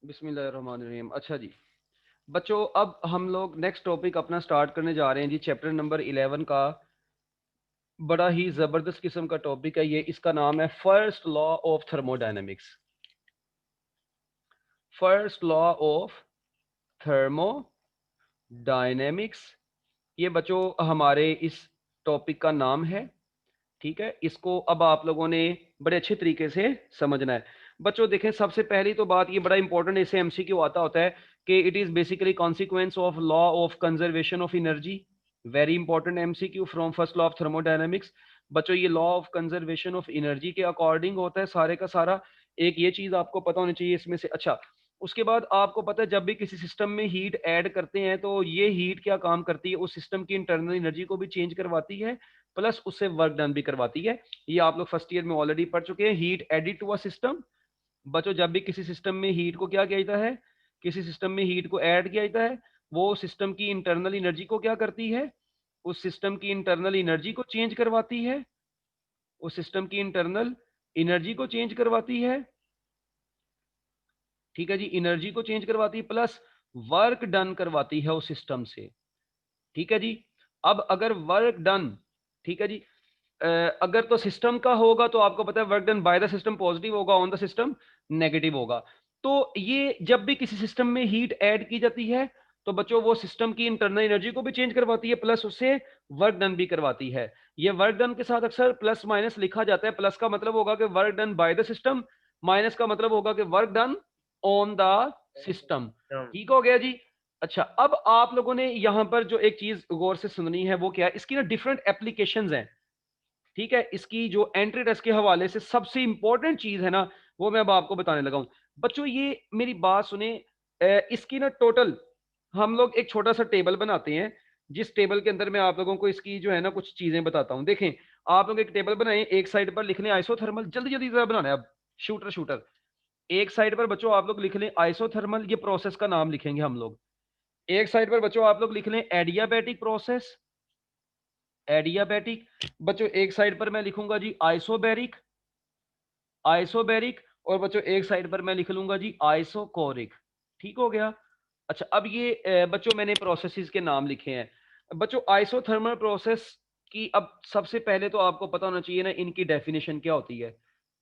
बिस्मिल्लाहिर्रहमानिर्रहीम। अच्छा जी बच्चों, अब हम लोग नेक्स्ट टॉपिक अपना स्टार्ट करने जा रहे हैं जी। चैप्टर नंबर 11 का बड़ा ही ज़बरदस्त किस्म का टॉपिक है ये। इसका नाम है first law of thermodynamics. First law of thermodynamics, ये बच्चों हमारे इस टॉपिक का नाम है। ठीक है, इसको अब आप लोगों ने बड़े अच्छे तरीके से समझना है। बच्चों देखें, सबसे पहली तो बात ये बड़ा इंपॉर्टेंट, इसे एमसीक्यू आता होता है कि it is basically consequence of law of conservation of energy. Very important MCQ from first law of thermodynamics. बच्चों ये law of conservation of energy के अकॉर्डिंग होता है सारे का सारा। एक ये चीज आपको पता होनी चाहिए इसमें से। अच्छा, उसके बाद आपको पता है जब भी किसी सिस्टम में हीट ऐड करते हैं तो ये हीट क्या काम करती है, उस सिस्टम की इंटरनल एनर्जी को भी चेंज करवाती है, प्लस उससे वर्क डन भी करवाती है। ये आप लोग फर्स्ट ईयर में ऑलरेडी पढ़ चुके हैं। Heat added to a system. बच्चों जब भी किसी सिस्टम में हीट को क्या किया जाता है, किसी सिस्टम में हीट को ऐड किया जाता है, वो सिस्टम की इंटरनल एनर्जी को क्या करती है, उस सिस्टम की इंटरनल एनर्जी को चेंज करवाती है, उस सिस्टम की इंटरनल एनर्जी को चेंज करवाती है। ठीक है जी, एनर्जी को चेंज करवाती है प्लस वर्क डन करवाती है उस सिस्टम से। ठीक है जी। अब अगर वर्क डन, ठीक है जी, अगर तो सिस्टम का होगा तो आपको पता है work done by the system positive होगा, ऑन द सिस्टम नेगेटिव होगा। तो ये जब भी किसी सिस्टम में हीट ऐड की जाती है तो बच्चों वो सिस्टम की इंटरनल एनर्जी को भी चेंज करवाती है, प्लस उससे वर्क डन भी करवाती है। ये वर्क डन के साथ अक्सर प्लस माइनस लिखा जाता है। प्लस का मतलब होगा कि work done by the system, minus का मतलब होगा कि work done on the system. ठीक हो गया जी। अच्छा, अब आप लोगों ने यहां पर जो एक चीज गौर से सुननी है वो क्या है, इसकी ना डिफरेंट एप्लीकेशंस हैं। ठीक है, इसकी जो एंट्री टेस्ट के हवाले से सबसे इंपॉर्टेंट चीज है ना, वो मैं अब आपको बताने लगा हूं। बच्चों ये मेरी बात सुने, इसकी ना टोटल हम लोग एक छोटा सा टेबल बनाते हैं, जिस टेबल के अंदर मैं आप लोगों को इसकी जो है ना कुछ चीजें बताता हूं। देखें, आप लोग एक टेबल बनाएं, एक साइड पर लिख लें आइसोथर्मल। जल्दी जल्दी जरा बनाना है अब, शूटर शूटर। एक साइड पर बच्चों आप लोग लिख लें आइसोथर्मल, ये प्रोसेस का नाम लिखेंगे हम लोग। एक साइड पर बच्चों आप लोग लिख लें एडियाबैटिक प्रोसेस, एडियाबैटिक। बच्चों एक साइड पर मैं लिखूंगा जी आइसोबैरिक, आइसोबैरिक। और बच्चों एक साइड पर मैं लिख लूंगा जी आइसोकोरिक। ठीक हो गया। अच्छा, अब ये बच्चों मैंने प्रोसेसेस के नाम लिखे हैं। बच्चों आइसोथर्मल प्रोसेस की अब सबसे पहले तो आपको पता होना चाहिए ना इनकी डेफिनेशन क्या होती है,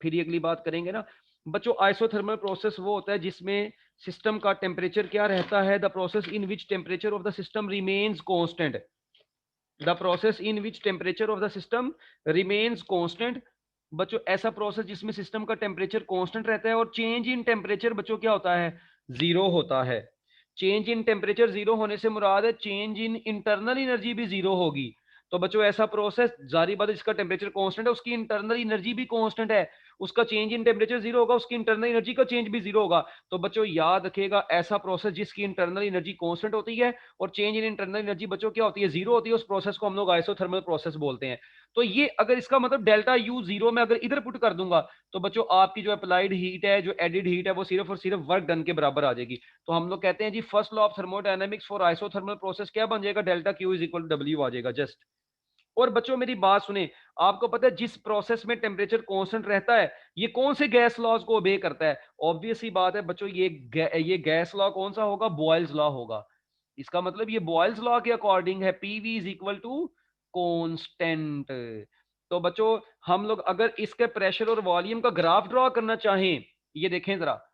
फिर ये अगली बात करेंगे ना। बच्चों आइसोथर्मल प्रोसेस वो होता है जिसमें सिस्टम का टेम्परेचर क्या रहता है, the process in which temperature of the system remains constant, the process in which temperature of the system remains constant. बच्चों ऐसा प्रोसेस जिसमें सिस्टम का टेम्परेचर कांस्टेंट रहता है और चेंज इन टेम्परेचर बच्चों क्या होता है, जीरो होता है। चेंज इन टेम्परेचर जीरो होने से मुराद है चेंज इन इंटरनल एनर्जी भी जीरो होगी। तो बच्चों ऐसा प्रोसेस जारी बात है जिसका टेम्परेचर कांस्टेंट है, उसकी इंटरनल एनर्जी भी कांस्टेंट है, उसका चेंज इन टेम्परेचर जीरो होगा, उसकी इंटरनल एनर्जी का चेंज भी जीरो होगा। तो बच्चों याद रखिएगा, ऐसा प्रोसेस जिसकी इंटरनल एनर्जी कांस्टेंट होती है और चेंज इन इंटरनल एनर्जी बच्चों क्या होती है, जीरो होती है, उस प्रोसेस को हम लोग आइसोथर्मल प्रोसेस बोलते हैं। तो ये अगर इसका मतलब डेल्टा यू जीरो में अगर इधर पुट कर दूंगा तो बच्चों आपकी जो अप्लाइड हीट है, जो एडिड हीट है, वो सिर्फ और सिर्फ वर्क डन के बराबर आ जाएगी। तो हम लोग कहते हैं जी first law of thermodynamics for isothermal process क्या बन जाएगा, delta Q is equal to W आ जाएगा जस्ट। और बच्चों मेरी बात सुने, आपको पता है जिस प्रोसेस में टेम्परेचर कांस्टेंट रहता है ये कौन से गैस लॉज को ओबे करता है, ऑब्वियस सी बात है बच्चों, ये गैस लॉ कौन सा होगा, बॉयल्स लॉ होगा। इसका मतलब ये बॉयल्स लॉ के अकॉर्डिंग है, PV is equal to constant. तो बच्चों हम लोग अगर इसके प्रेशर और वॉल्यूम का ग्राफ ड्रॉ करना चाहें, ये देखें जरा,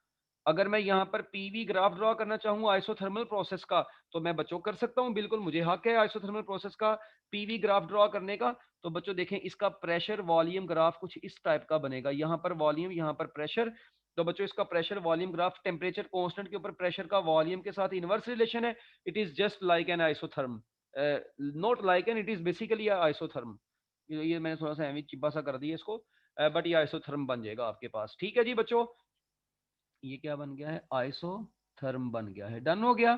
अगर मैं यहां पर पीवी ग्राफ ड्रॉ करना चाहूँ आइसोथर्मल प्रोसेस का तो मैं बच्चों कर सकता हूं, बिल्कुल मुझे हक है आइसोथर्मल प्रोसेस का पीवी ग्राफ ड्रॉ करने का। तो बच्चों देखें इसका प्रेशर वॉल्यूम ग्राफ कुछ इस टाइप का बनेगा, यहाँ पर वॉल्यूम यहाँ पर प्रेशर। तो बच्चों इसका pressure volume graph temperature constant के ऊपर प्रेशर का वॉल्यूम के साथ इनवर्स रिलेशन है। It is just like an isotherm, not like an, it is basically isotherm. ये मैंने थोड़ा सा चिब्बा सा कर दिया इसको, बट ये आइसोथर्म बन जाएगा आपके पास। ठीक है जी बच्चों, ये क्या बन गया है, आइसोथर्म बन गया है, डन हो गया।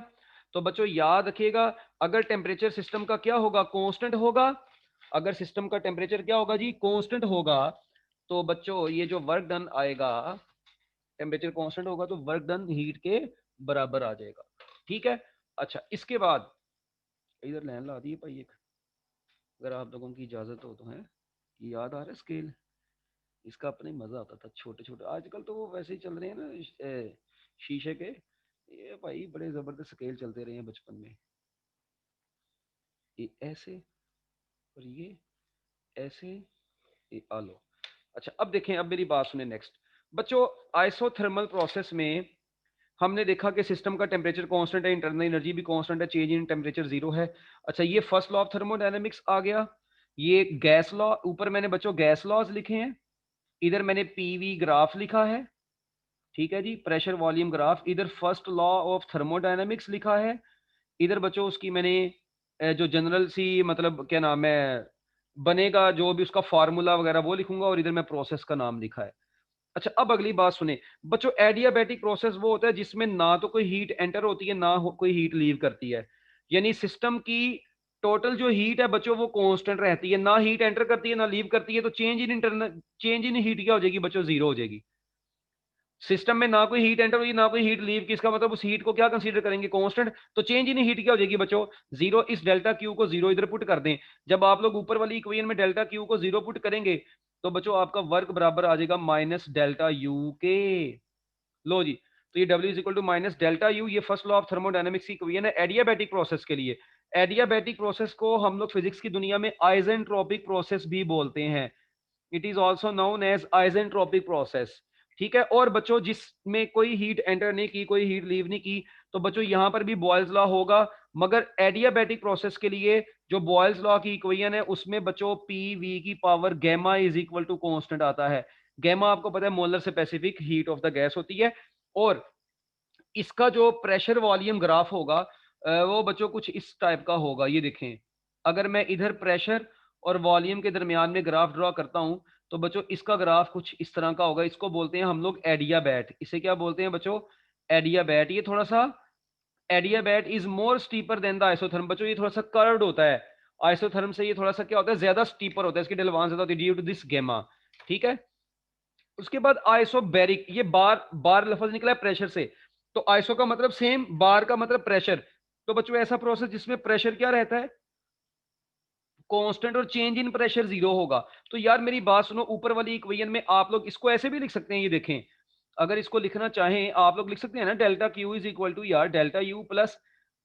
तो बच्चों याद रखिएगा, अगर टेम्परेचर सिस्टम का क्या होगा, कांस्टेंट होगा, अगर सिस्टम का टेम्परेचर क्या होगा जी, कांस्टेंट होगा, तो बच्चों ये जो वर्क डन आएगा, टेम्परेचर कांस्टेंट होगा तो वर्क डन हीट के बराबर आ जाएगा। ठीक है। अच्छा, इसके बाद इधर लाइन ला दी है भाई एक, अगर आप लोगों की इजाजत हो तो है, याद आ रहा है स्केल, इसका अपना ही मजा आता था, छोटे छोटे। आजकल तो वो वैसे ही चल रहे हैं ना, शीशे के, ये भाई बड़े जबरदस्त स्केल चलते रहे हैं बचपन में। ये ऐसे और ये ऐसे, ये आलो। अच्छा अब देखें, अब मेरी बात सुने नेक्स्ट। बच्चों आइसोथर्मल प्रोसेस में हमने देखा कि सिस्टम का टेम्परेचर कांस्टेंट है, इंटरनल एनर्जी भी कांस्टेंट है, चेंज इन टेम्परेचर जीरो है। अच्छा ये फर्स्ट लॉ ऑफ थर्मोडायनेमिक्स आ गया। ये गैस लॉ, ऊपर मैंने बच्चों गैस लॉज लिखे हैं, इधर मैंने पीवी ग्राफ लिखा है, ठीक है जी, प्रेशर वॉल्यूम ग्राफ। इधर फर्स्ट लॉ ऑफ थर्मोडायनेमिक्स लिखा है, इधर बच्चों उसकी मैंने जो जनरल सी मतलब क्या नाम है बनेगा, जो भी उसका फार्मूला वगैरह वो लिखूंगा, और इधर मैं प्रोसेस का नाम लिखा है। अच्छा अब अगली बात सुने बच्चों, एडियाबैटिक प्रोसेस वो होता है जिसमें ना तो कोई हीट एंटर होती है ना कोई हीट लीव करती है, यानी सिस्टम की टोटल जो हीट है बच्चों वो कांस्टेंट रहती है, ना हीट एंटर करती है ना लीव करती है, तो चेंज इन हीट क्या हो जाएगी बच्चों, जीरो हो जाएगी। सिस्टम में ना कोई हीट एंटर हुई ना कोई हीट लीव की, इसका मतलब उस हीट को क्या कंसीडर करेंगे, कांस्टेंट, तो चेंज इन हीट क्या हो जाएगी बच्चों, जीरो। इस डेल्टा क्यू को जीरो इधर पुट कर दें, जब आप लोग ऊपर वाली इक्वेशन में डेल्टा क्यू को जीरो पुट करेंगे तो बच्चों आपका वर्क बराबर आ जाएगा माइनस डेल्टा यू के। लो जी, तो ये W is equal to minus delta U, ये फर्स्ट लॉ ऑफ थर्मोडायनेमिक्स की इक्वेशन है एडियाबैटिक प्रोसेस के लिए। एडियाबैटिक प्रोसेस को हम लोग फिजिक्स की दुनिया में आइसेंट्रोपिक प्रोसेस भी बोलते हैं, it is also known as isentropic process, ठीक है। और बच्चों जिसमें कोई हीट एंटर नहीं की कोई हीट लीव नहीं की, तो बच्चों यहां पर भी बॉयल्स लॉ होगा, मगर एडियाबैटिक प्रोसेस के लिए जो बॉयल्स लॉ की इक्वेशन है उसमें बच्चों पी वी की power gamma is equal to constant आता है। गैमा आपको पता है molar specific heat of the gas होती है, और इसका जो प्रेशर वॉल्यूम ग्राफ होगा वो बच्चों कुछ इस टाइप का होगा, ये देखें। अगर मैं इधर प्रेशर और वॉल्यूम के दरमियान में ग्राफ ड्रॉ करता हूं तो बच्चों इसका ग्राफ कुछ इस तरह का होगा, इसको बोलते हैं हम लोग एडियाबैट। इसे क्या बोलते हैं बच्चों, एडियाबैट। ये थोड़ा सा adiabat is more steeper than the isotherm, बच्चों ये थोड़ा सा कर्व्ड होता है, आइसोथर्म से ये थोड़ा सा क्या होता है, ज्यादा स्टीपर होता है, इसकी ढलवान ज्यादा होती है ड्यू टू दिस गेमा, ठीक है। उसके बाद आइसोबैरिक, ये बार बार लफ्ज निकला है प्रेशर से, तो आइसो का मतलब सेम, बार का मतलब प्रेशर। तो बच्चों ऐसा प्रोसेस जिसमें प्रेशर क्या रहता है, कांस्टेंट, और चेंज इन प्रेशर जीरो होगा। तो यार मेरी बात सुनो, ऊपर वाली इक्वेशन में आप लोग इसको ऐसे भी लिख सकते हैं, ये देखें, अगर इसको लिखना चाहें आप लोग लिख सकते हैं ना, delta Q is equal to यार delta U plus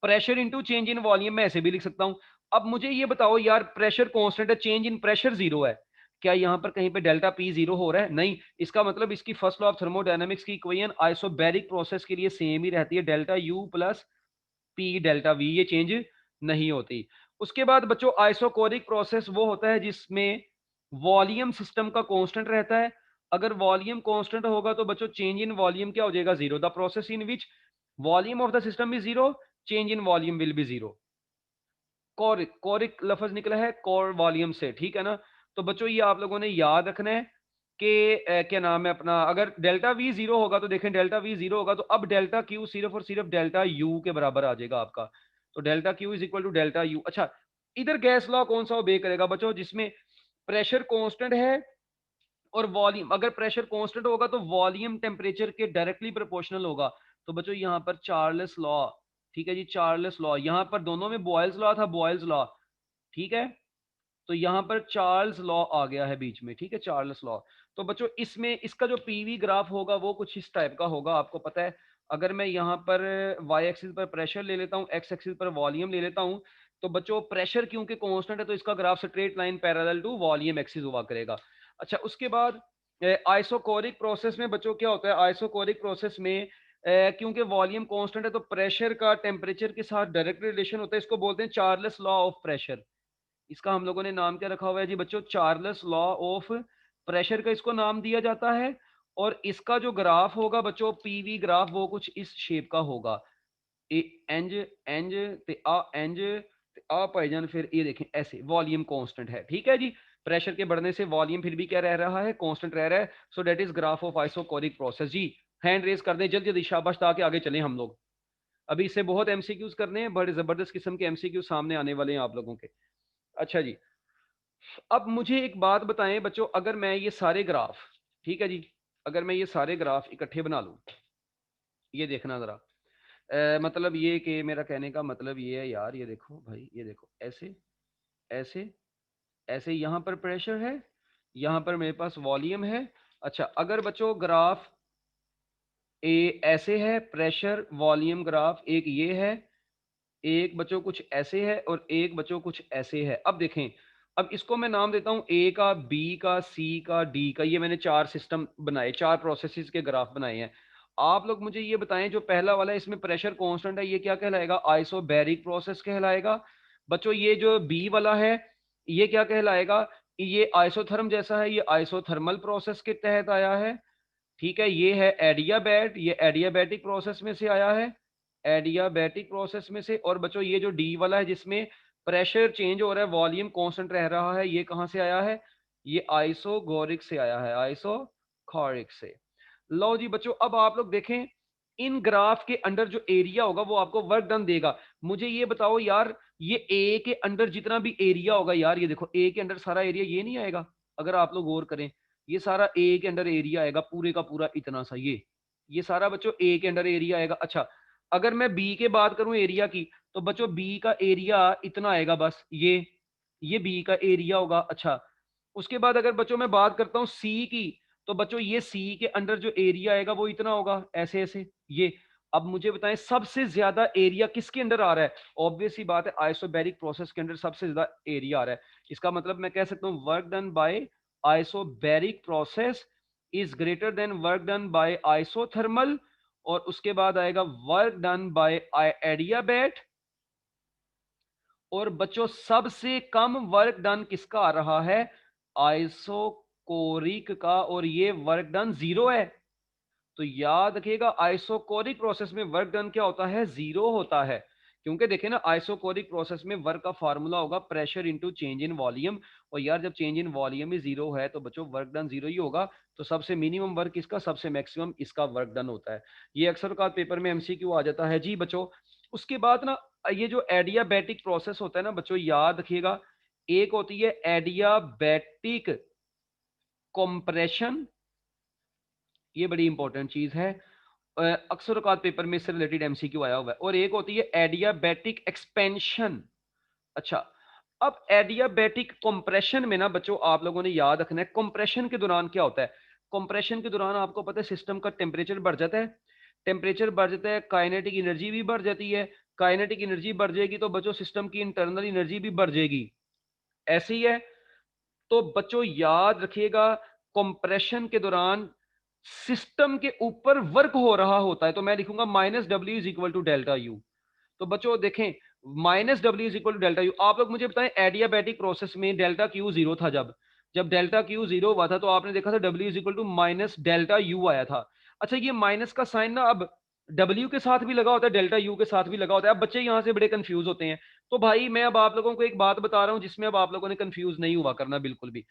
pressure into change in volume, में ऐसे भी लिख सकता हूं। अब मुझे ये बताओ यार, प्रेशर कांस्टेंट है, चेंज इन प्रेशर जीरो है, क्या यहाँ पर कहीं पे डेल्टा पी जीरो हो रहा है, नहीं। इसका मतलब इसकी फर्स्ट लॉ ऑफ थर्मोडायनेमिक्स की इक्वेशन आइसोबैरिक प्रोसेस के लिए सेम ही रहती है, delta U plus P delta we, ये चेंज नहीं होती। उसके बाद बच्चों आइसोकोरिक प्रोसेस वो होता है जिसमें वॉल्यूम सिस्टम का कांस्टेंट रहता है, अगर वॉल्यूम कांस्टेंट होगा तो बच्चों चेंज इन वॉल्यूम क्या हो जाएगा, zero. The process in which volume of the system is zero, change in volume will be zero. कोरिक, कोरिक लफ्ज निकला है कोर वॉल्यूम से, ठीक है ना। तो बच्चों ये आप लोगों ने याद रखना है कि क्या नाम है अपना, अगर डेल्टा वी जीरो होगा तो देखें डेल्टा वी जीरो होगा तो अब डेल्टा क्यू सिर्फ और सिर्फ डेल्टा यू के बराबर आ जाएगा आपका, तो delta Q is equal to delta U. अच्छा इधर गैस लॉ कौन सा ओबे करेगा बच्चों, जिसमें प्रेशर कांस्टेंट है और वॉल्यूम, अगर प्रेशर कांस्टेंट होगा तो वॉल्यूम टेम्परेचर के डायरेक्टली प्रोपोर्शनल होगा। तो बच्चों यहाँ पर चार्ल्स लॉ, ठीक है जी, चार्ल्स लॉ, यहाँ पर दोनों में बॉयल्स लॉ था, बॉयल्स लॉ, ठीक है। तो यहाँ पर चार्ल्स लॉ आ गया है बीच में, ठीक है, चार्ल्स लॉ। तो बच्चों इसमें इसका जो पीवी ग्राफ होगा वो कुछ इस टाइप का होगा, आपको पता है। अगर मैं यहाँ पर वाई एक्सिस पर प्रेशर ले लेता हूँ, एक्स एक्सिस पर वॉल्यूम ले लेता हूँ, तो बच्चों प्रेशर क्योंकि कांस्टेंट है तो इसका graph straight line parallel to volume axis हुआ करेगा। अच्छा उसके बाद आइसोकोरिक प्रोसेस में बच्चों क्या होता है, आइसोकोरिक प्रोसेस में क्योंकि वॉल्यूम कांस्टेंट है तो प्रेशर का टेम्परेचर के साथ डायरेक्ट रिलेशन होता है, इसको बोलते हैं चार्ल्स लॉ ऑफ प्रेशर। इसका हम लोगों ने नाम क्या रखा हुआ है जी बच्चों, चार्ल्स लॉ ऑफ प्रेशर का इसको नाम दिया जाता है। और इसका जो ग्राफ होगा बच्चों, पीवी ग्राफ, वो कुछ इस शेप का होगा, ए एंज एंज ते आ एंज ते आ भाईजान, फिर ये देखें ऐसे वॉल्यूम कांस्टेंट है, ठीक है जी। प्रेशर के बढ़ने से वॉल्यूम फिर भी क्या रह रहा है, कांस्टेंट रह रहा है। So that is graph of isochoric process जी। हैंड रेज कर दें जल्दी जल्दी, शाबाश, ताकि आगे चलें हम लोग। अभी इससे बहुत एमसीक्यूज करने हैं, बड़े जबरदस्त किस्म के एमसीक्यू सामने आने वाले हैं आप लोगों के। अच्छा जी, अब मुझे एक बात बताएं बच्चों, अगर मैं ये सारे ग्राफ, ठीक है जी, अगर मैं ये सारे ग्राफ इकट्ठे बना लूं, ये देखना जरा, मतलब ये कि मेरा कहने का मतलब ये है यार, ये देखो भाई, ये देखो ऐसे ऐसे ऐसे, यहाँ पर प्रेशर है, यहाँ पर मेरे पास वॉल्यूम है। अच्छा अगर बच्चों ग्राफ ऐसे है प्रेशर वॉल्यूम ग्राफ, एक ये है, एक बच्चों कुछ ऐसे है और एक बच्चों कुछ ऐसे है। अब देखें, अब इसको मैं नाम देता हूं ए का, बी का, सी का, डी का। ये मैंने 4 सिस्टम बनाए, 4 प्रोसेसेस के ग्राफ बनाए हैं। आप लोग मुझे ये बताएं, जो पहला वाला है इसमें प्रेशर कांस्टेंट है, ये क्या कहलाएगा? आइसोबैरिक प्रोसेस कहलाएगा। बच्चों ये जो बी वाला है, ये क्या कहलाएगा? ये आइसोथर्म जैसा है, ये आइसोथर्मल प्रोसेस के तहत आया है। ठीक है, ये है एडियाबैट, ये एडियाबैटिक प्रोसेस में से आया है, एडियाबैटिक प्रोसेस में से। और बच्चों ये जो डी वाला है जिसमें प्रेशर चेंज हो रहा है, वॉल्यूम कांस्टेंट रह रहा है, ये कहां से आया है? ये आइसोगोरिक से आया है, आइसोखोरिक से। लो जी बच्चों, अब आप लोग देखें, इन ग्राफ के अंडर जो एरिया होगा वो आपको वर्क डन देगा। मुझे ये बताओ यार, ये ए के अंडर जितना भी एरिया होगा यार, ये देखो ए के अंडर सारा एरिया ये नहीं आएगा? अगर आप लोग गौर करें, ये सारा ए के अंडर एरिया आएगा, पूरे का पूरा इतना सा, ये सारा बच्चों ए के अंडर एरिया आएगा। अच्छा, अगर मैं बी के बात करूं एरिया की, तो बच्चों बी का एरिया इतना आएगा बस, ये बी का एरिया होगा। अच्छा, उसके बाद अगर बच्चों मैं बात करता हूं सी की, तो बच्चों ये सी के अंडर जो एरिया आएगा वो इतना होगा, ऐसे ऐसे ये। अब मुझे बताएं सबसे ज्यादा एरिया किसके अंडर आ रहा है? ऑब्वियस सी बात है, आइसोबैरिक प्रोसेस के अंडर सबसे ज्यादा एरिया आ रहा है। इसका मतलब मैं कह सकता हूं work done by isobaric process is greater than work done by isothermal. और उसके बाद आएगा वर्क डन बाय एडियाबैट। और बच्चों सबसे कम वर्क डन किसका आ रहा है? आइसोकोरिक का, और ये वर्क डन 0 है। तो याद रखिएगा, आइसोकोरिक प्रोसेस में वर्क डन क्या होता है? 0 होता है। क्योंकि देखिए ना, आइसोकोरिक प्रोसेस में वर्क का फार्मूला होगा pressure into change in volume. और यार जब चेंज इन वॉल्यूम ही 0 है तो बच्चों वर्क डन 0 ही होगा। तो सबसे मिनिमम वर्क इसका, सबसे मैक्सिमम इसका वर्क डन होता है। ये अक्सर का पेपर में एमसीक्यू आ जाता है जी बच्चों। उसके बाद ना, ये जो एडियाबैटिक प्रोसेस होता है ना बच्चों, याद रखिएगा, एक होती है एडियाबैटिक कंप्रेशन, ये बड़ी इंपॉर्टेंट चीज है, अक्सर औकात पेपर में इससे रिलेटेड एमसीक्यू आया हुआ है। और एक होती है एडियाबैटिक एक्सपेंशन। अच्छा, अब एडियाबैटिक कंप्रेशन में ना बच्चों आप लोगों ने याद रखना है, कंप्रेशन के दौरान क्या होता है? कंप्रेशन के दौरान आपको पता है सिस्टम का टेम्परेचर बढ़ जाता है, टेम्परेचर बढ़ जाता है, काइनेटिक एनर्जी भी बढ़ जाती है। काइनेटिक एनर्जी बढ़ जाएगी तो बच्चों सिस्टम की इंटरनल एनर्जी भी बढ़ जाएगी, ऐसे ही है। तो बच्चों याद रखिएगा, कंप्रेशन के दौरान सिस्टम के ऊपर वर्क हो रहा होता है, तो मैं लिखूंगा minus W is equal to delta U. तो बच्चों देखें, minus W is equal to delta U. आप लोग मुझे बताएं, एडियाबैटिक प्रोसेस में डेल्टा क्यू 0 था, जब जब डेल्टा क्यू 0 हुआ था तो आपने देखा था W is equal to minus delta U आया था। अच्छा, ये माइनस का साइन ना अब डब्ल्यू के साथ भी लगा होता है, डेल्टा यू के साथ भी लगा होता है। अब बच्चे यहां से बड़े कंफ्यूज होते हैं। तो भाई मैं अब आप लोगों को एक बात बता रहा हूं जिसमें अब आप लोगों ने कंफ्यूज नहीं हुआ करना बिल्कुल भी।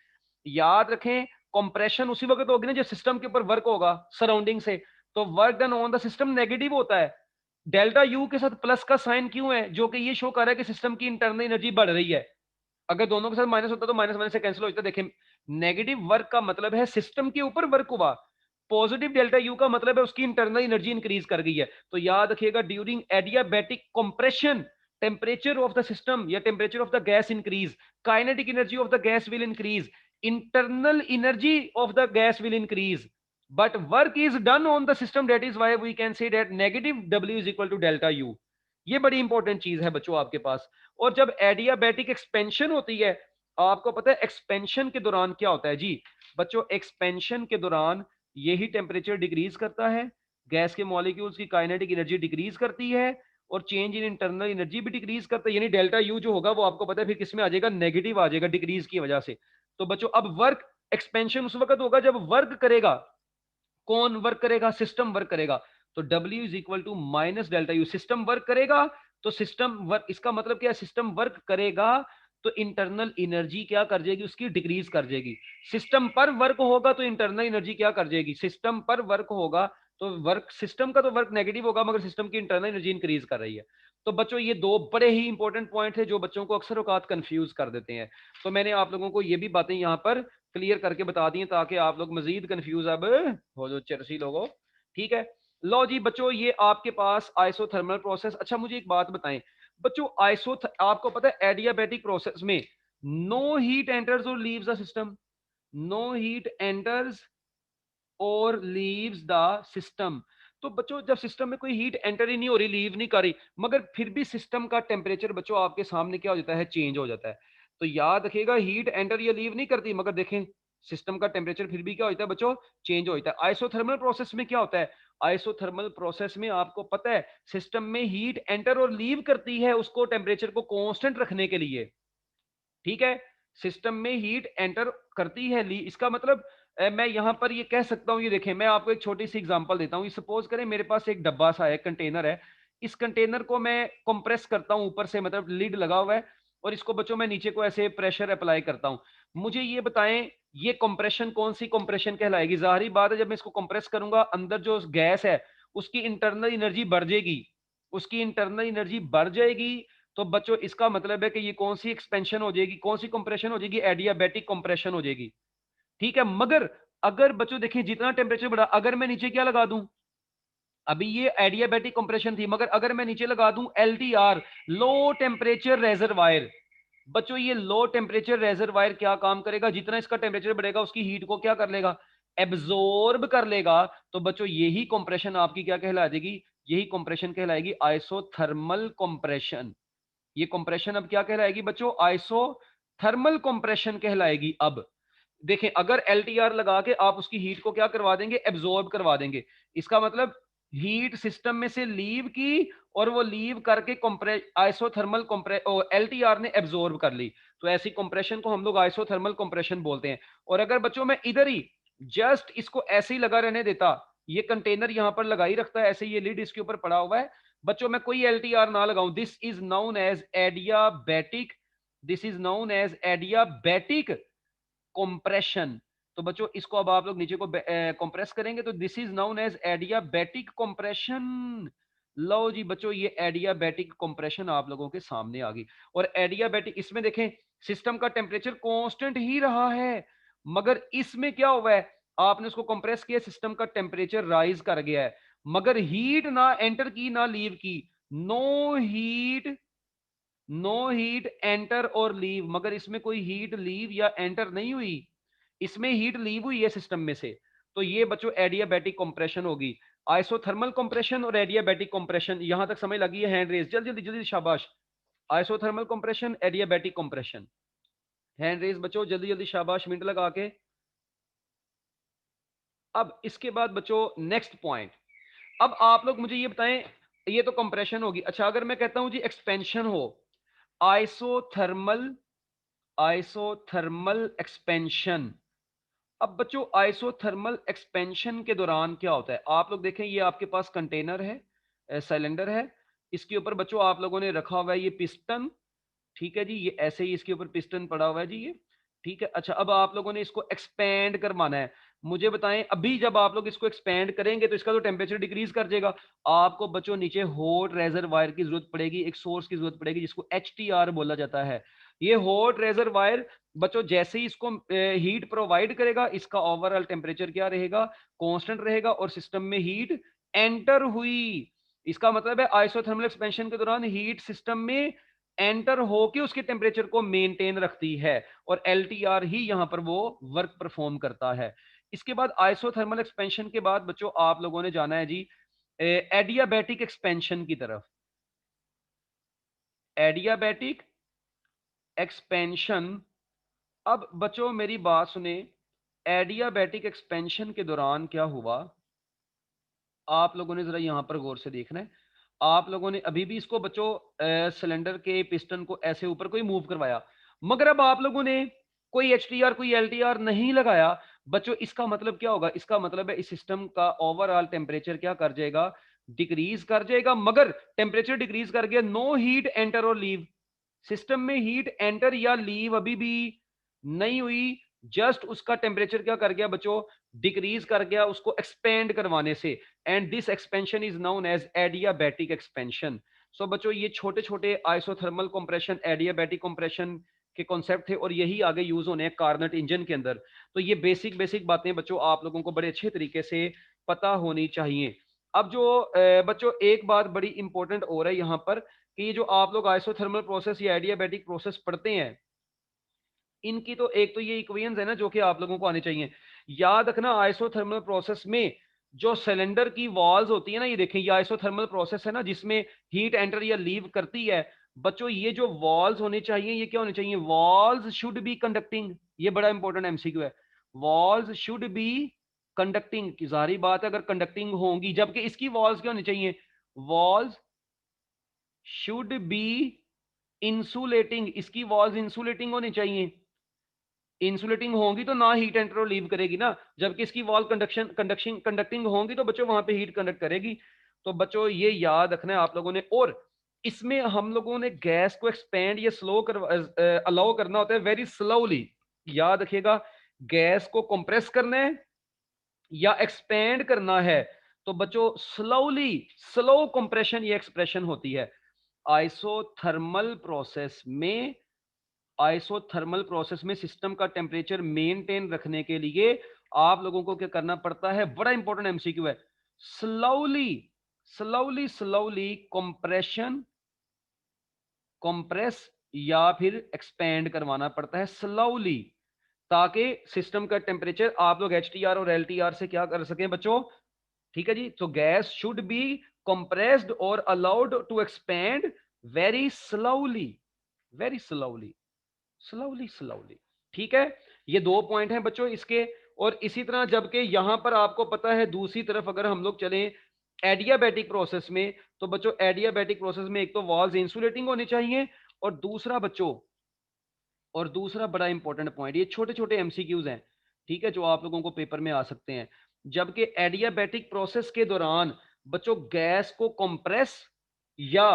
याद रखें, कंप्रेशन उसी वक्त होगी ना जब सिस्टम के ऊपर वर्क होगा सराउंडिंग से, तो work done on the system negative होता है। डेल्टा यू के साथ प्लस का साइन क्यों है? जो कि ये शो कर रहा है कि सिस्टम की इंटरनल एनर्जी बढ़ रही है। अगर दोनों के साथ माइनस होता तो माइनस माइनस से कैंसिल हो जाता। देखें, नेगेटिव वर्क का मतलब है सिस्टम के ऊपर वर्क हुआ, पॉजिटिव डेल्टा यू का मतलब है उसकी इंटरनल एनर्जी इंक्रीज कर गई है। तो याद रखिएगा, during adiabatic compression temperature of the system या temperature of the gas increase, kinetic energy of the gas will increase, internal energy of the gas will increase, but work is done on the system. That is why we can say that negative W is equal to delta U. ये बड़ी important चीज है बच्चों आपके पास। और जब adiabatic expansion होती है, आपको पता है एक्सपेंशन के दौरान क्या होता है जी बच्चों? एक्सपेंशन के दौरान यही टेम्परेचर डिक्रीज करता है, गैस के मॉलिक्यूल्स की काइनेटिक एनर्जी डिक्रीज करती है, और चेंज इन इंटरनल एनर्जी भी डिक्रीज करता है। यानी डेल्टा यू जो होगा वो आपको पता है फिर किसमें आ जाएगा? नेगेटिव आ जाएगा, डिक्रीज की वजह से। तो बच्चों अब वर्क एक्सपेंशन उस वक्त होगा जब वर्क करेगा, कौन वर्क करेगा? सिस्टम वर्क करेगा। तो W is equal to minus delta U. System work करेगा तो सिस्टम वर्क, इसका मतलब क्या है? सिस्टम वर्क करेगा तो इंटरनल एनर्जी क्या कर जाएगी? उसकी डिक्रीज कर जाएगी। सिस्टम पर वर्क होगा तो इंटरनल एनर्जी क्या कर जाएगी? सिस्टम पर वर्क होगा तो वर्क, सिस्टम का तो वर्क नेगेटिव होगा मगर सिस्टम की इंटरनल एनर्जी इंक्रीज कर रही है। तो बच्चों ये दो बड़े ही इंपॉर्टेंट पॉइंट है जो बच्चों को अक्सर औकात कंफ्यूज कर देते हैं। तो मैंने आप लोगों को ये भी बातें यहाँ पर क्लियर करके बता दी ताकि आप लोग मजीद कंफ्यूज अब हो जो चरसी लोगों। ठीक है, लो जी बच्चों, ये आपके पास आइसोथर्मल प्रोसेस। अच्छा मुझे एक बात बताएं बच्चों, आपको पता है एडियाबैटिक प्रोसेस में नो हीट एंटर्स और leaves the system, no heat enters और लीव्स द सिस्टम। तो बच्चों जब सिस्टम में कोई हीट एंटर ही नहीं हो रही, लीव नहीं कर रही, मगर फिर भी सिस्टम का टेम्परेचर बच्चों आपके सामने क्या हो जाता है, चेंज हो जाता है। तो याद रखिएगा, हीट एंटर या लीव नहीं करती, मगर देखें सिस्टम का टेम्परेचर फिर भी क्या होता है बच्चों, चेंज हो जाता है। आइसोथर्मल प्रोसेस में क्या होता है, आइसोथर्मल प्रोसेस में आपको पता है सिस्टम में हीट एंटर और लीव करती है उसको टेम्परेचर को कांस्टेंट रखने के लिए, ठीक है। सिस्टम में हीट एंटर करती है ली, इसका मतलब मैं यहां पर ये कह सकता हूं, ये देखें मैं आपको एक छोटी सी एग्जांपल देता हूं। सपोज करें मेरे पास एक डब्बा सा है, कंटेनर है, इस कंटेनर को मैं कंप्रेस करता हूं ऊपर से, मतलब लिड लगा हुआ है, और इसको बच्चों मैं नीचे को ऐसे प्रेशर अप्लाई करता हूं। मुझे ये बताएं ये कंप्रेशन कौन सी कंप्रेशन कहलाएगी। जाहिर बात है जब मैं इसको कंप्रेस करूंगा अंदर जो गैस है उसकी इंटरनल एनर्जी बढ़ जाएगी, उसकी इंटरनल एनर्जी बढ़ जाएगी। तो बच्चों इसका मतलब है कि ये कौन सी एक्सपेंशन हो जाएगी, कौन सी कंप्रेशन हो जाएगी, एडियाबैटिक कंप्रेशन हो जाएगी, ठीक है। मगर अगर बच्चों देखिए जितना टेम्परेचर बढ़ा, अगर मैं नीचे क्या लगा दूं, अभी ये एडियाबैटिक कंप्रेशन थी, मगर अगर मैं नीचे लगा दूं एलटीआर, लो टेम्परेचर रेजरवायर, बच्चों ये लो टेम्परेचर रेजरवायर क्या काम करेगा, जितना इसका टेम्परेचर बढ़ेगा उसकी हीट को क्या कर लेगा, एब्जॉर्ब कर लेगा। तो बच्चों यही कंप्रेशन आपकी क्या कहला देगी, यही कंप्रेशन कहलाएगी आइसोथर्मल कंप्रेशन। ये कंप्रेशन अब क्या कहलाएगी बच्चों, आइसोथर्मल कंप्रेशन कहलाएगी। अब देखें अगर एलटीआर लगा के आप उसकी हीट को क्या करवा देंगे, एब्जॉर्ब करवा देंगे, इसका मतलब हीट सिस्टम में से लीव की और वो लीव करके आइसोथर्मल एलटीआर ने एब्जॉर्ब कर ली, तो ऐसी कंप्रेशन को हम लोग आइसोथर्मल कंप्रेशन बोलते हैं। और अगर बच्चों मैं इधर ही जस्ट इसको ऐसे ही लगा रहने देता, ये कंटेनर यहां पर लगा ही रखता है ऐसे, ये लिड इसके ऊपर पड़ा हुआ है, बच्चों मैं कोई एलटीआर ना लगाऊं, this is known as adiabatic, this is known as adiabatic compression. तो बच्चों इसको अब आप लोग नीचे को कंप्रेस करेंगे तो this is known as adiabatic compression. लो जी बच्चों ये एडियाबैटिक कंप्रेशन आप लोगों के सामने आ गई। और एडियाबैटिक इसमें देखें सिस्टम का टेम्परेचर कांस्टेंट ही रहा है, मगर इसमें क्या हुआ है, आपने उसको कंप्रेस किया, सिस्टम का टेम्परेचर राइज कर गया है, मगर हीट ना एंटर की ना लीव की, no heat, no heat enter और लीव, मगर इसमें कोई हीट लीव या एंटर नहीं हुई, इसमें हीट लीव हुई है सिस्टम में से। तो ये बच्चों एडियाबैटिक कंप्रेशन होगी। आइसोथर्मल कंप्रेशन और एडियाबैटिक कंप्रेशन, यहां तक समझ लगी है, हैंड रेज जल्दी जल्दी जल्दी, शाबाश। Isothermal compression, adiabatic compression, hand raise बच्चों जल्दी जल्दी, शाबाश, मिनट लगा के। अब इसके बाद बच्चों नेक्स्ट पॉइंट, अब आप लोग मुझे ये बताएं, ये तो कंप्रेशन होगी। अच्छा अगर मैं कहता हूं जी एक्सपेंशन हो, आइसोथर्मल, आइसोथर्मल एक्सपेंशन। अब बच्चों आइसोथर्मल एक्सपेंशन के दौरान क्या होता है, आप लोग देखें ये आपके पास कंटेनर है, सिलेंडर है, इसके ऊपर बच्चों आप लोगों ने रखा हुआ है ये पिस्टन, ठीक है जी, ये ऐसे ही इसके ऊपर पिस्टन पड़ा हुआ है जी ये, ठीक है। अच्छा अब आप लोगों ने इसको एक्सपेंड करवाना है, मुझे बताएं अभी जब आप लोग इसको एक्सपेंड करेंगे तो इसका तो टेम्परेचर डिक्रीज कर जाएगा, आपको बच्चों नीचे हॉट रेजरवायर की जरूरत पड़ेगी, एक सोर्स की जरूरत पड़ेगी जिसको एचटीआर बोला जाता है। ये हॉट रेजरवायर बच्चों जैसे ही इसको हीट प्रोवाइड करेगा, इसका ओवरऑल टेम्परेचर क्या रहेगा, कांस्टेंट रहेगा, और सिस्टम में हीट एंटर हुई, इसका मतलब है आइसोथर्मल एक्सपेंशन के दौरान हीट सिस्टम में एंटर होके उसके टेम्परेचर को मेंटेन रखती है, और एलटीआर ही यहां पर वो वर्क परफॉर्म करता है। इसके बाद आइसोथर्मल एक्सपेंशन के बाद बच्चों आप लोगों ने जाना है जी एडियाबैटिक एक्सपेंशन की तरफ। एडियाबैटिक एक्सपेंशन, अब बच्चों मेरी बात सुने, एडियाबैटिक एक्सपेंशन के दौरान क्या हुआ, आप लोगों ने जरा यहां पर गौर से देखना है। आप लोगों ने अभी भी इसको बच्चों सिलेंडर के पिस्टन को ऐसे ऊपर कोई मूव करवाया, मगर अब आप लोगों ने कोई एचटीआर कोई एलटीआर नहीं लगाया, बच्चों इसका मतलब क्या होगा, इसका मतलब है इस सिस्टम का ओवरऑल टेम्परेचर क्या कर जाएगा, डिक्रीज कर जाएगा। मगर टेम्परेचर डिक्रीज कर गया, नो हीट एंटर और लीव, सिस्टम में हीट एंटर या लीव अभी भी नहीं हुई, जस्ट उसका टेम्परेचर क्या कर गया बच्चों, डिक्रीज कर गया उसको एक्सपेंड करवाने से, and this expansion is known as adiabatic expansion. So बच्चों ये छोटे छोटे आइसोथर्मल कंप्रेशन, एडियाबैटिक कंप्रेशन के कॉन्सेप्ट थे, और यही आगे यूज होने हैं कार्नट इंजन के अंदर। तो ये बेसिक बेसिक बातें बच्चों आप लोगों को बड़े अच्छे तरीके से पता होनी चाहिए। अब जो बच्चों एक बात बड़ी इंपॉर्टेंट हो रहा है यहाँ पर, कि ये जो आप लोग आइसोथर्मल प्रोसेस या एडियाबैटिक प्रोसेस पढ़ते हैं, इनकी तो एक तो ये इक्वेशंस है ना जो कि आप लोगों को आने चाहिए। याद रखना आइसोथर्मल प्रोसेस में जो सिलेंडर की वॉल्स होती है ना, ये देखें, ये आइसोथर्मल प्रोसेस है ना, जिसमें हीट एंटर या लीव करती है। बच्चों ये जो वॉल्स होने चाहिए, ये क्या होने चाहिए? Walls should be conducting. ये बड़ा इंपॉर्टेंट एमसीक्यू है। वॉल्स शुड बी कंडक्टिंग, की जारी बात है अगर कंडक्टिंग होंगी, जबकि इसकी वॉल्स क्या होनी चाहिए? Walls should be insulating. इसकी वॉल्स इंसुलेटिंग होनी चाहिए। इंसुलेटिंग होंगी तो ना हीट एंटर और लीव करेगी ना, जबकि इसकी वॉल कंडक्टिंग होंगी तो बच्चों वहां पे हीट कंडक्ट करेगी। तो बच्चों ये याद रखना है आप लोगों ने। और इसमें हम लोगों ने गैस को एक्सपेंड या स्लो कर अलाउ करना होता है वेरी स्लोली। याद रखिएगा, गैस को कंप्रेस करना है या एक्सपेंड करना है तो बच्चों स्लोली, स्लो कंप्रेशन ये एक्सप्रेशन होती है। आइसोथर्मल प्रोसेस में आइसोथर्मल प्रोसेस में सिस्टम का टेम्परेचर मेंटेन रखने के लिए आप लोगों को क्या करना पड़ता है? बड़ा इंपॉर्टेंट एमसीक्यू है। Slowly slowly slowly compression, compress या फिर एक्सपेंड करवाना पड़ता है स्लोली, ताकि सिस्टम का टेम्परेचर आप लोग एचटीआर और एलटीआर से क्या कर सकें बच्चों। ठीक है जी। तो गैस शुड बी कंप्रेस्ड और allowed to expand very slowly, very slowly, slowly slowly. ठीक है, ये दो पॉइंट हैं बच्चों इसके। और इसी तरह जबकि यहां पर आपको पता है दूसरी तरफ अगर हम लोग चलें एडियाबैटिक प्रोसेस में, तो बच्चों एडियाबैटिक प्रोसेस में एक तो वॉल्स इंसुलेटिंग होनी चाहिए, और दूसरा बच्चों, और दूसरा बड़ा इंपॉर्टेंट पॉइंट, ये छोटे छोटे एमसीक्यूज हैं, ठीक है, जो आप लोगों को पेपर में आ सकते हैं। जबकि एडियाबैटिक प्रोसेस के दौरान बच्चों गैस को कंप्रेस या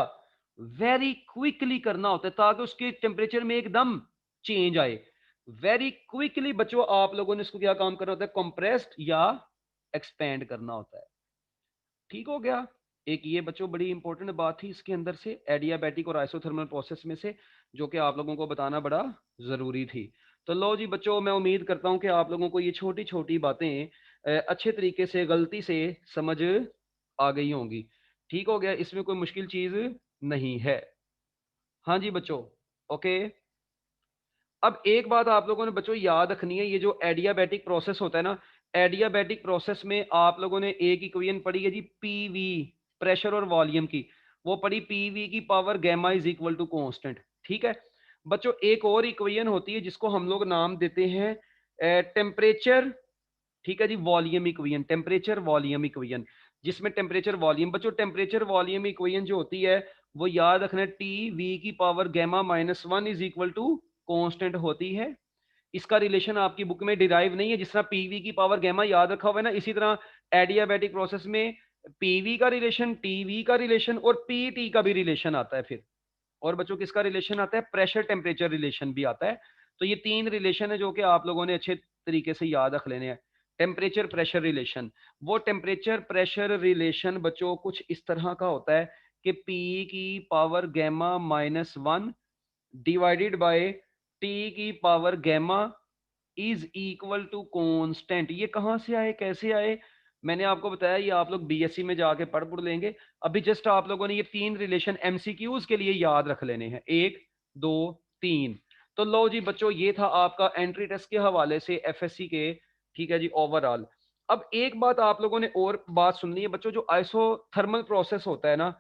वेरी क्विकली करना होता है ताकि उसके टेम्परेचर में एकदम चेंज आए। वेरी क्विकली बच्चों आप लोगों ने इसको क्या काम करना होता है? कंप्रेस्ड या एक्सपेंड करना होता है। ठीक हो गया। एक ये बच्चों बड़ी इंपॉर्टेंट बात थी इसके अंदर से एडियाबैटिक और आइसोथर्मल प्रोसेस में से, जो कि आप लोगों को बताना बड़ा जरूरी थी। तो लो जी बच्चों, मैं उम्मीद करता हूं कि आप लोगों को ये छोटी छोटी बातें अच्छे तरीके से गलती से समझ आ गई होंगी। ठीक हो गया, इसमें कोई मुश्किल चीज नहीं है। हाँ जी बच्चों, ओके। अब एक बात आप लोगों ने बच्चों याद रखनी है, ये जो एडियाबैटिक प्रोसेस होता है ना, एडियाबैटिक प्रोसेस में आप लोगों ने एक इक्वेशन पढ़ी है जी, पीवी, प्रेशर और वॉल्यूम की। वो पढ़ी पीवी की power gamma is equal to constant. ठीक है बच्चों, एक और इक्वेशन होती है जिसको हम लोग नाम देते हैं टेम्परेचर। ठीक है जी, volume equation, temperature volume equation, जिसमें टेम्परेचर वॉल्यूम, बच्चों टेम्परेचर वॉल्यूम इक्वेशन जो होती है वो याद रखना, टी वी की power gamma -1 is equal to constant होती है। इसका रिलेशन आपकी बुक में डिराइव नहीं है, जिस तरह पीवी की पावर गैमा याद रखा हुआ है ना, इसी तरह एडियाबैटिक प्रोसेस में पीवी का रिलेशन, टीवी का रिलेशन और पीटी का भी रिलेशन आता है फिर। और बच्चों किसका रिलेशन आता है? प्रेशर टेम्परेचर रिलेशन भी आता है। तो ये तीन रिलेशन है जो कि आप लोगों ने अच्छे तरीके से याद रख लेने हैं। टेम्परेचर प्रेशर रिलेशन, वो टेम्परेचर प्रेशर रिलेशन बच्चों कुछ इस तरह का होता है कि पी की power gamma -1 divided by T की power gamma is equal to constant. ये कहां से आए, कैसे आए? मैंने आपको बताया ये आप लोग बीएससी में जाके पढ़ लेंगे। अभी जस्ट आप लोगों ने ये तीन रिलेशन एमसीक्यूज के लिए याद रख लेने हैं, 1 2 3। तो लो जी बच्चों, ये था आपका एंट्री टेस्ट के हवाले से एफएससी के। ठीक है जी, ओवरऑल। अब एक बात आप लोगों ने और बात सुननी है बच्चों, जो आइसोथर्मल प्रोसेस होता है ना,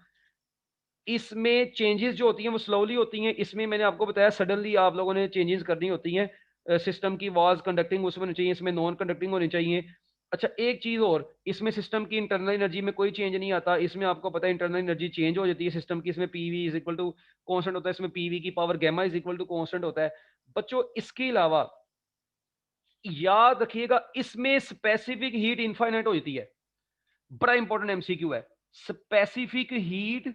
इसमें चेंजेस जो होती हैं वो स्लोली होती हैं। इसमें मैंने आपको बताया सडनली आप लोगों ने चेंजेस करनी होती हैं। सिस्टम की वॉल्स कंडक्टिंग उसमें होनी चाहिए, इसमें नॉन कंडक्टिंग होनी चाहिए। अच्छा एक चीज और, इसमें सिस्टम की इंटरनल एनर्जी में कोई चेंज नहीं आता। इसमें आपको पता है इंटरनल एनर्जी चेंज हो जाती है सिस्टम की। इसमें PV is equal to constant होता है, इसमें पीवी की power gamma is equal to constant होता है। बच्चों इसके अलावा याद रखिएगा, इसमें स्पेसिफिक हीट इनफाइनाइट हो जाती है। बड़ा इंपॉर्टेंट एमसीक्यू है। Specific heat,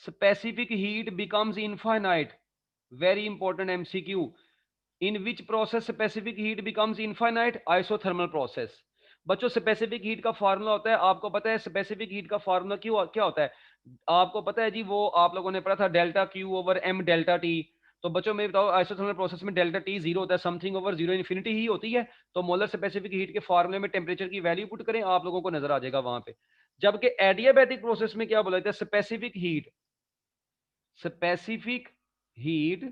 specific heat becomes infinite, very important MCQ, in which process specific heat becomes infinite? Isothermal process। बच्चों स्पेसिफिक हीट का फार्मूला होता है, आपको पता है स्पेसिफिक हीट का फार्मूला क्यों क्या होता है? आपको पता है जी, वो आप लोगों ने पढ़ा था delta Q over M delta T. तो बच्चों मैं बताओ आइसोथर्मल प्रोसेस में डेल्टा टी जीरो होता है, समथिंग ओवर जीरो इन्फिनिटी ही होती है। तो मोलर स्पेसिफिक हीट के फार्मूले में टेम्परेचर की वैल्यू पुट करें, आप लोगों को नजर आ जाएगा वहां पे। जबकि एडियाबैटिक प्रोसेस में क्या बोला जाता है? Specific heat, specific heat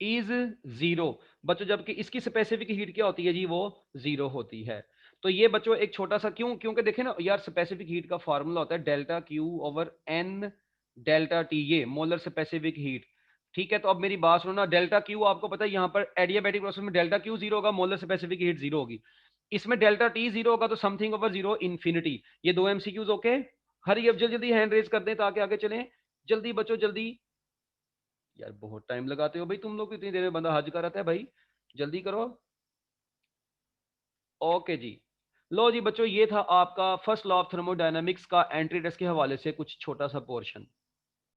is zero. बच्चों जबकि इसकी स्पेसिफिक हीट क्या होती है जी? वो जीरो होती है। तो ये बच्चों एक छोटा सा क्यों, क्योंकि देखें ना यार, स्पेसिफिक हीट का फार्मूला होता है delta Q over N delta T, ये मोलर स्पेसिफिक हीट। ठीक है, तो अब मेरी बात सुनो ना, डेल्टा क्यू आपको पता है यहाँ पर एडियाबैटिक प्रोसेस में डेल्टा क्यू जीरो होगा, मोलर स्पेसिफिक हीट जीरो होगी। इसमें डेल्टा टी जीरो होगा तो समथिंग ओवर जीरो इन्फिनिटी। ये दो एमसीक्यूज ओके। हरी अब जल्दी जल्दी हैंड रेज कर दें ताकि आगे चलें। जल्दी बच्चों जल्दी। यार बहुत टाइम लगाते हो भाई तुम लोग, इतनी देर में बंदा हज कर आता है भाई, जल्दी करो। ओके जी। लो जी बच्चों, ये था आपका फर्स्ट लॉ ऑफ थर्मोडायनामिक्स का एंट्री टेस्ट के हवाले से कुछ छोटा सा पोर्शन।